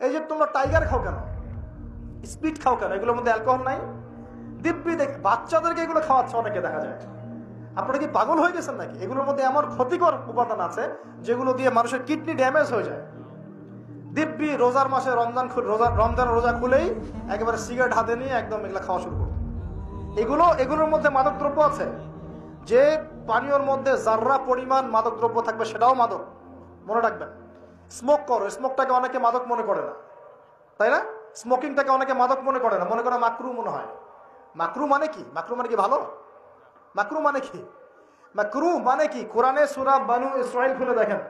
এই যে তোমরা টাইগার খাও কেন, স্পিড খাও কেন, এগুলোর মধ্যে অ্যালকোহল নাই? দিব্যি বাচ্চাদেরকে এগুলো খাওয়াচ্ছে অনেকে দেখা যায়। আপনারা কি পাগল হয়ে গেছেন নাকি? এগুলোর মধ্যে এমন ক্ষতিকর উপাদান আছে যেগুলো দিয়ে মানুষের কিডনি ড্যামেজ হয়ে যায়। দিব্যি রোজার মাসে রমজান রোজা খুলেই একেবারে সিগারেট হাতে নিয়ে একদম এগুলো খাওয়া শুরু করবে। এগুলোর মধ্যে মাদক দ্রব্য আছে। যে পানীয়র মধ্যে যাররা পরিমাণ মাদক দ্রব্য থাকবে সেটাও মাদক, মনে রাখবেন। স্মোক করো, স্মোকটাকে অনেকে মাদক মনে করে না, তাই না? স্মোকিংটাকে অনেকে মাদক মনে করে না, মনে করে মাকরু মনে হয়। মাকরু মানে কি? মাকরু মানে কি ভালো? মাকরু মানে কি? মাকরু মানে কি? কোরআনে সূরা বানু ইসরাইল খুলে দেখেন,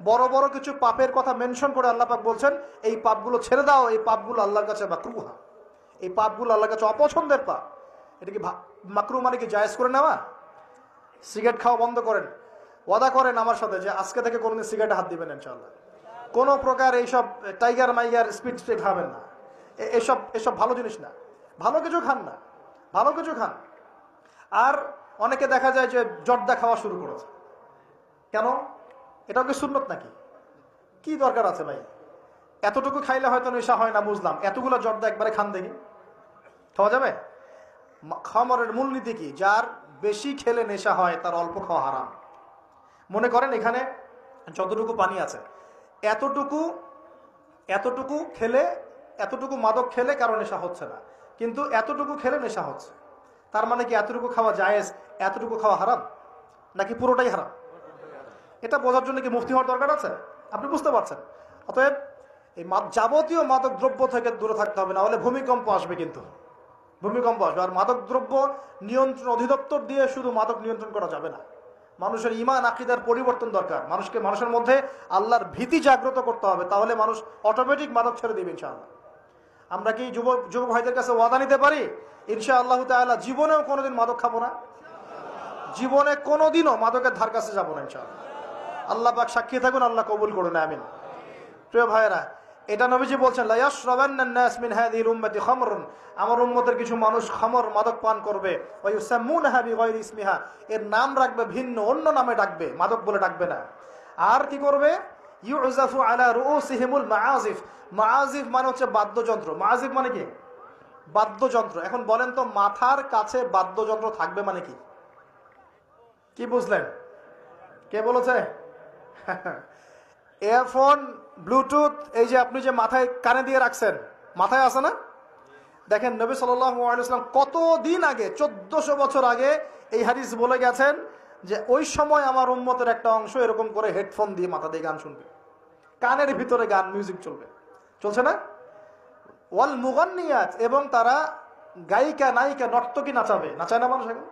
বড় বড় কিছু পাপের কথা মেনশন করে আল্লাহ পাক বলছেন এই পাপগুলো ছেড়ে দাও, এই পাপগুলো আল্লাহর কাছে মাকরুহা, এই পাপগুলো আল্লাহর কাছে অপছন্দের পাপ। এটা কি মাকরু মানে কি জায়েজ করে নেওয়া? সিগারেট খাওয়া বন্ধ করেন, ওয়াদা করেন আমার সাথে যে আজকে থেকে কোনোদিন সিগারেটে হাত দিবেন ইনশাআল্লাহ। কোনো প্রকার এইসব টাইগার মাইগার স্পিড খাবেন না, এসব ভালো জিনিস না। ভালো কিছু খান না, ভালো কিছু খান। আর অনেকে দেখা যায় যে জর্দা খাওয়া শুরু করেছে। কেন? এটাও কি সুন্নত নাকি? কি দরকার আছে ভাই? এতটুকু খাইলে হয়তো নেশা হয় না, বুঝলাম। এতগুলো জর্দা একবারে খান দেখি, খাওয়া যাবে? খামারের মূলনীতি কি? যার বেশি খেলে নেশা হয় তার অল্প খাওয়া হারাম। মনে করেন এখানে যতটুকু পানি আছে এতটুকু খেলে, এতটুকু মাদক খেলে কারো নেশা হচ্ছে না, কিন্তু এতটুকু খেলে নেশা হচ্ছে। তার মানে কি এতটুকু খাওয়া জায়েজ, এতটুকু খাওয়া হারাম, নাকি পুরোটাই হারাম? এটা বোঝার জন্য কি মুফতি হওয়ার দরকার আছে? আপনি বুঝতে পারছেন। অতএব এই যাবতীয় মাদক দ্রব্য থেকে দূরে থাকতে হবে, না হলে ভূমিকম্প আসবে। কিন্তু ভূমিকম্প আসবে। আর মাদক দ্রব্য নিয়ন্ত্রণ অধিদপ্তর দিয়ে শুধু মাদক নিয়ন্ত্রণ করা যাবে না। মানুষের ঈমান আকীদার পরিবর্তন দরকার। মানুষের মধ্যে আল্লাহর ভীতি জাগ্রত করতে হবে, তাহলে মানুষ অটোমেটিক মাদক ছেড়ে দিবে ইনশাআল্লাহ। আমরা কি যুবক ভাইদের কাছে ওয়াদা নিতে পারি ইনশাআল্লাহু তাআলা জীবনেও কোনোদিন মাদক খাবো না, জীবনে কোনোদিনও মাদকের ধার কাছে যাবো না ইনশাআল্লাহ। আল্লাহ পাক সাক্ষী থাকুন, আল্লাহ কবুল করুন, আমিন। প্রিয় ভাইয়েরা, এটা নবীজি বলছেন লা ইয়াশরাবান্নান নাস মিন হাযিহিল উম্মতি খামরুন, আমার উম্মতের কিছু মানুষ খামর মাদক পান করবে, ওয়া ইউসাম্মুনাহা বিগায়রি ইসমিহা, এর নাম রাখবে ভিন্ন, অন্য নামে ডাকবে, মাদক বলে ডাকবে না। আর কি করবে? ইউযাফু আলা রুউসিহিমুল মাআজিফ, মাআজিফ মানে হচ্ছে বাদ্যযন্ত্র। মাআজিফ মানে কি? বাদ্যযন্ত্র। এখন বলেন তো মাথার কাছে বাদ্যযন্ত্র থাকবে মানে কি? কি বুঝলেন? কে বলেছে? ইয়ারফোন, ব্লুটুথ, এই যে আপনি যে মাথায় কানে দিয়ে রাখছেন, মাথায় আছে না? দেখেন নবী সাল্লাল্লাহু আলাইহি ওয়াসাল্লাম কতদিন আগে, 1400 বছর আগে এই হাদিস বলে গেছেন যে ওই সময় আমার উম্মতের একটা অংশ এরকম করে হেডফোন দিয়ে মাথা দিয়ে গান শুনবে, কানের ভিতরে গান মিউজিক চলবে, চলছে না? ওয়াল মুগান্নিয়াত, এবং তারা গায়িকা নায়িকা নর্তকী নাচাবে। নাচায় না মানুষ এখন?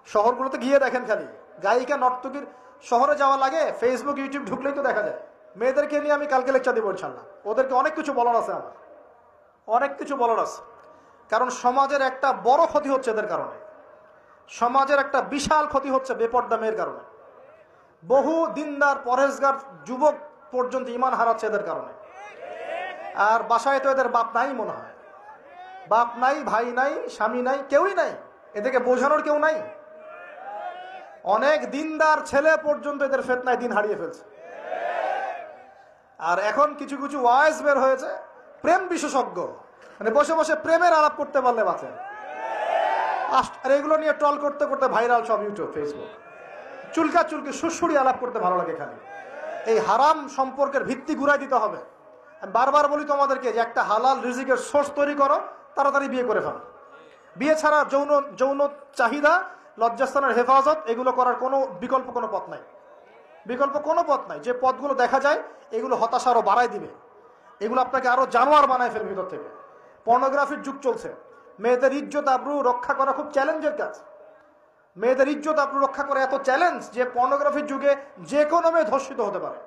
শহরগুলোতে গিয়ে দেখেন খালি গায়িকা নর্তকীর। শহরে যাওয়া লাগে, ফেসবুক ইউটিউব ঢুকলেই তো দেখা যায়। মেয়েদেরকে নিয়ে আমি কালকে লেকচার দেবো ইনশাআল্লাহ। ওদেরকে অনেক কিছু বলার আছে, আমার অনেক কিছু বলার আছে। কারণ সমাজের একটা বড় ক্ষতি হচ্ছে এদের কারণে। সমাজের একটা বিশাল ক্ষতি হচ্ছে বেপর্দা মেয়ের কারণে। বহু দিনদার পরহেজগার যুবক পর্যন্ত ঈমান হারাচ্ছে এদের কারণে। আর বাসায় তো এদের বাপ নাই মনে হয়, বাপ নাই, ভাই নাই, স্বামী নাই, কেউই নাই, এদেরকে বোঝানোর কেউ নাই। অনেক দিনদার ছেলে পর্যন্ত এদের ফিতনায় দিন হারিয়ে ফেলছে। আর এখন কিছু কিছু ওয়াইজ বের হয়েছে, প্রেম বিশেষজ্ঞ, মানে বসে বসে প্রেমের আলাপ করতে পারলে বাঁচে। আর এগুলো নিয়ে ট্রল করতে করতে ভাইরাল সব ইউটিউব, ফেসবুক। চুলকি সুড়সুড়ি আলাপ করতে ভালো লাগে খালি। এই হারাম সম্পর্কের ভিত্তি ঘুরাই দিতে হবে। আমি বারবার বলি তোমাদেরকে যে একটা হালাল রিজিকের সোর্স তৈরি করো, তাড়াতাড়ি বিয়ে করে ফেলো। বিয়ে ছাড়া যৌন চাহিদা, লজ্জাস্থানের হেফাজত, এগুলো করার কোনো বিকল্প কোনো পথ নাই। বিকল্প কোনো পথ নাই। যে পথগুলো দেখা যায় এগুলো হতাশা আরো বাড়াই দিবে, এগুলো আপনাকে আরো জানোয়ার বানায় ফেলবে ভিতর থেকে। পর্নোগ্রাফির যুগ চলছে। মেয়েদের ইজ্জত আবরু রক্ষা করা খুব চ্যালেঞ্জের কাজ। মেয়েদের ইজ্জত আবরু রক্ষা করা এত চ্যালেঞ্জ যে পর্নোগ্রাফির যুগে যে কোনো মেয়ে ধর্ষিত হতে পারে।